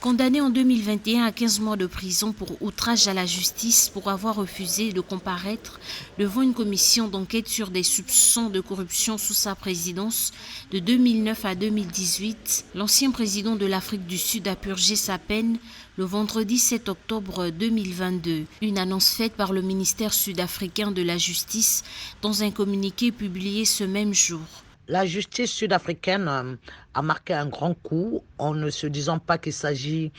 Condamné en 2021 à 15 mois de prison pour outrage à la justice pour avoir refusé de comparaître devant une commission d'enquête sur des soupçons de corruption sous sa présidence de 2009 à 2018, l'ancien président de l'Afrique du Sud a purgé sa peine le vendredi 7 octobre 2022. Une annonce faite par le ministère sud-africain de la Justice dans un communiqué publié ce même jour. La justice sud-africaine a marqué un grand coup en ne se disant pas qu'il s'agit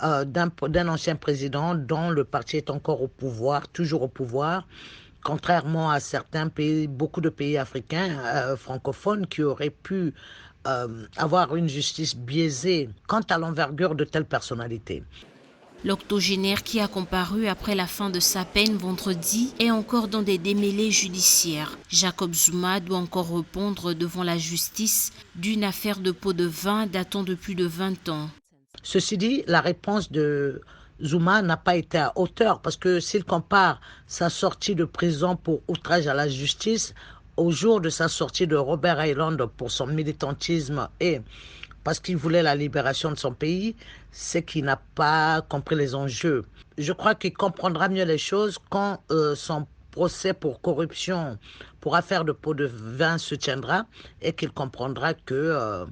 d'un ancien président dont le parti est encore au pouvoir, toujours au pouvoir, contrairement à certains pays, beaucoup de pays africains francophones qui auraient pu avoir une justice biaisée quant à l'envergure de telles personnalités. L'octogénaire qui a comparu après la fin de sa peine vendredi est encore dans des démêlés judiciaires. Jacob Zuma doit encore répondre devant la justice d'une affaire de pots de vin datant de plus de 20 ans. Ceci dit, la réponse de Zuma n'a pas été à hauteur parce que s'il compare sa sortie de prison pour outrage à la justice au jour de sa sortie de Robben Island pour son militantisme et parce qu'il voulait la libération de son pays, c'est qu'il n'a pas compris les enjeux. Je crois qu'il comprendra mieux les choses quand son procès pour corruption, pour affaire de pots de vin se tiendra et qu'il comprendra que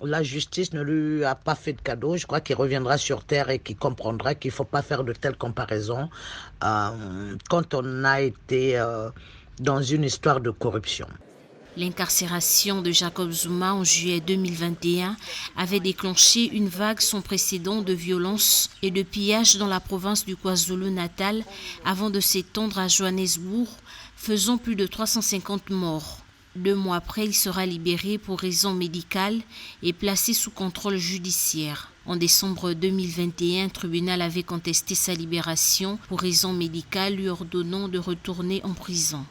la justice ne lui a pas fait de cadeau. Je crois qu'il reviendra sur terre et qu'il comprendra qu'il ne faut pas faire de telles comparaisons quand on a été dans une histoire de corruption. L'incarcération de Jacob Zuma en juillet 2021 avait déclenché une vague sans précédent de violence et de pillage dans la province du KwaZulu-Natal avant de s'étendre à Johannesburg, faisant plus de 350 morts. 2 mois après, il sera libéré pour raison médicale et placé sous contrôle judiciaire. En décembre 2021, un tribunal avait contesté sa libération pour raison médicale, lui ordonnant de retourner en prison.